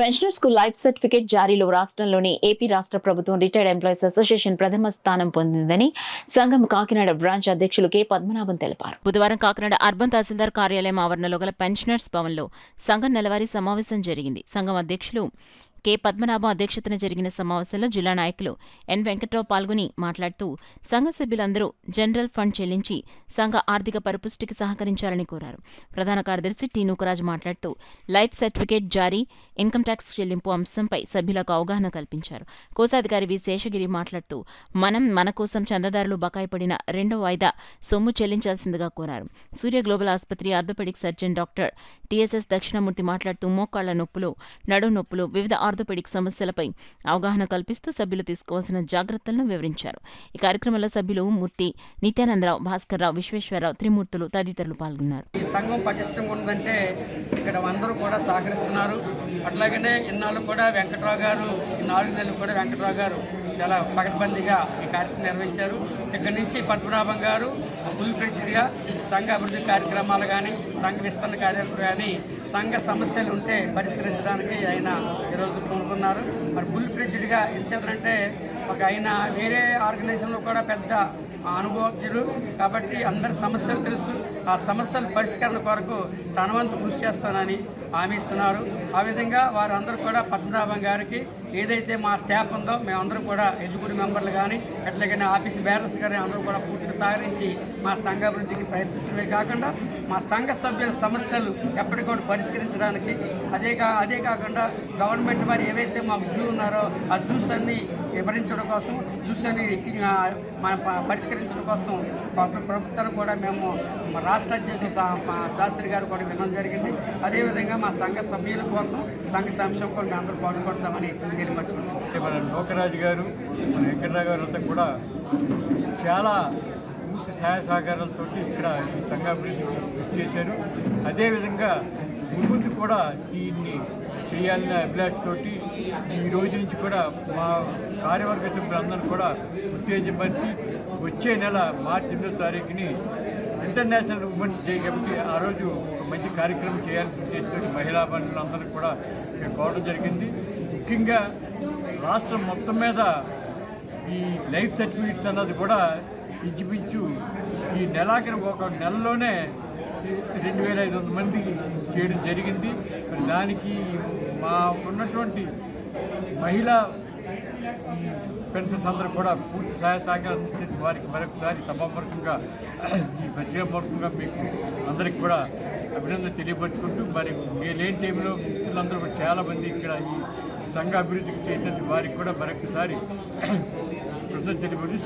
Pensioners కు life certificate జారీలో రాష్ట్రంలోని AP రాష్ట్ర ప్రభుత్వం రిటైర్డ్ ఎంప్లాయీస్ అసోసియేషన్ ప్రథమ స్థానం పొందిందని సంఘం కాకినాడ బ్రాంచ్ అధ్యక్షులు కె పద్మనాభం తెలిపారు. బుధవారం కాకినాడ అర్బన్ తహసీల్దార్ కార్యాలయం ఆవరణలో గల పెన్షనర్స్ భవన్లో సంఘం నెలవారీ సమావేశం జరిగింది. సంఘం అధ్యక్షులు కె పద్మనాభం అధ్యక్షతన జరిగిన సమావేశంలో జిల్లా నాయకులు ఎన్ వెంకట్రావు పాల్గొని మాట్లాడుతూ సంఘ సభ్యులందరూ జనరల్ ఫండ్ చెల్లించి సంఘ ఆర్థిక పరిపుష్టికి సహకరించాలని కోరారు. ప్రధాన కార్యదర్శి టి నూకరాజు మాట్లాడుతూ లైఫ్ సర్టిఫికేట్ జారీ, ఇన్కమ్ ట్యాక్స్ చెల్లింపు అంశంపై సభ్యులకు అవగాహన కల్పించారు. కోశాధికారి వి శేషగిరి మాట్లాడుతూ మన కోసం చందాదారులు బకాయి పడిన రెండో వాయిదా సొమ్ము చెల్లించాల్సిందిగా కోరారు. సూర్య గ్లోబల్ ఆసుపత్రి orthopaedic surgeon doctor TSS Dakshinamurthy మాట్లాడుతూ మోకాళ్ల నొప్పులు, నడుము నొప్పులు, వివిధ ఆర్థోపెడిక్ సమస్యలపై అవగాహన కల్పిస్తూ సభ్యులు తీసుకోవాల్సిన జాగ్రత్తలను వివరించారు. ఈ కార్యక్రమంలో సభ్యులు మూర్తి, నిత్యానందరావు, భాస్కర్రావు, విశ్వేశ్వరరావు, త్రిమూర్తులు తదితరులు పాల్గొన్నారు. ఈ సంఘం పటిష్టంగా ఉందంటే ఇక్కడ అందరూ కూడా సహకరిస్తున్నారు. అట్లాగనే ఇన్నాళ్ళు కూడా వెంకట్రావు గారు, ఈ 4 నెలలు కూడా వెంకట్రావు గారు చాలా పకడ్బందీగా ఈ కార్యక్రమం నిర్వహించారు. ఇక్కడి నుంచి పద్మనాభం గారు ఫుల్ ఫ్లెడ్జ్డ్గా సంఘ అభివృద్ధి కార్యక్రమాలు కానీ, సంఘ విస్తరణ కార్యాలు కానీ, సంఘ సమస్యలు ఉంటే పరిష్కరించడానికి ఆయన ఈరోజు కోరుకున్నారు. మరి ఫుల్ ఫ్లెడ్జ్డ్గా ఏం చేద్దంటే ఆయన వేరే ఆర్గనైజేషన్లో కూడా పెద్ద అనుభవజ్ఞులు కాబట్టి అందరి సమస్యలు తెలుసు. ఆ సమస్యల పరిష్కరణ కొరకు తన వంతు కృషి చేస్తానని హామీ ఇస్తున్నారు. ఆ విధంగా వారందరూ కూడా పద్మనాభం గారికి ఏదైతే మా స్టాఫ్ ఉందో మేమందరూ కూడా ఎగ్జిక్యూటివ్ మెంబర్లు కానీ, ఎట్లాగైనా ఆఫీస్ బేరర్స్ కానీ అందరూ కూడా పూర్తిగా సహకరించి మా సంఘ అభివృద్ధికి ప్రయత్నించడమే కాకుండా మా సంఘ సభ్యుల సమస్యలు ఎప్పటికప్పుడు పరిష్కరించడానికి, అదే కాకుండా గవర్నమెంట్ మరి ఏవైతే మాకు జూ ఉన్నారో ఆ జూస్ అన్ని వివరించడం కోసం, జూస్ అన్ని పరిష్కరించడం కోసం ప్రభుత్వాన్ని కూడా మేము రాష్ట్ర అధ్యక్షుడు శాస్త్రి గారు కూడా వినడం జరిగింది. అదేవిధంగా మా సంఘ సభ్యుల కోసం, సంఘ సంక్షేమం కోసం అందరూ పాటుపడతామని తెలియపరచుకుంటాం. మన నూకరాజు గారు, మన వెంకటరావు గారు అంతా కూడా చాలా పూర్తి సహాయ సహకారాలతో ఇక్కడ ఈ సంఘ అభివృద్ధికి కృషి చేశారు. అదేవిధంగా ముందు కూడా దీన్ని చేయాలనే అభిలాషతోటి ఈ రోజు నుంచి కూడా మా కార్యవర్గ సభ్యులందరూ కూడా ఉత్తేజపరిచి వచ్చే నెల మార్చి 8వ తారీఖుని ఇంటర్నేషనల్ ఉమెన్స్ డే కాబట్టి ఆ రోజు ఒక మంచి కార్యక్రమం చేయాల్సిన ఉద్దేశంతో మహిళా బంధువులందరూ కూడా కోవడం జరిగింది. ముఖ్యంగా రాష్ట్రం మొత్తం మీద ఈ లైఫ్ సర్టిఫికేట్స్ అన్నది కూడా ఇంచుమించు ఈ నెలాఖరు ఒక నెలలోనే 2500 మంది చేయడం జరిగింది. మరి దానికి మా ఉన్నటువంటి మహిళా పెన్షన్స్ అందరూ కూడా పూర్తి సహాయ సహకారం అందించేసి వారికి మరొకసారి సభాపూర్వకంగా ఈ పత్రికాపూర్వకంగా మీకు అందరికి కూడా అభినందన తెలియపరుచుకుంటూ, మరి లేని టైంలో మిత్రులందరూ కూడా చాలామంది ఇక్కడ ఈ సంఘ అభివృద్ధికి చేసేందుకు వారికి కూడా మరొకసారి కృతజ్ఞతలు తెలియపరుచు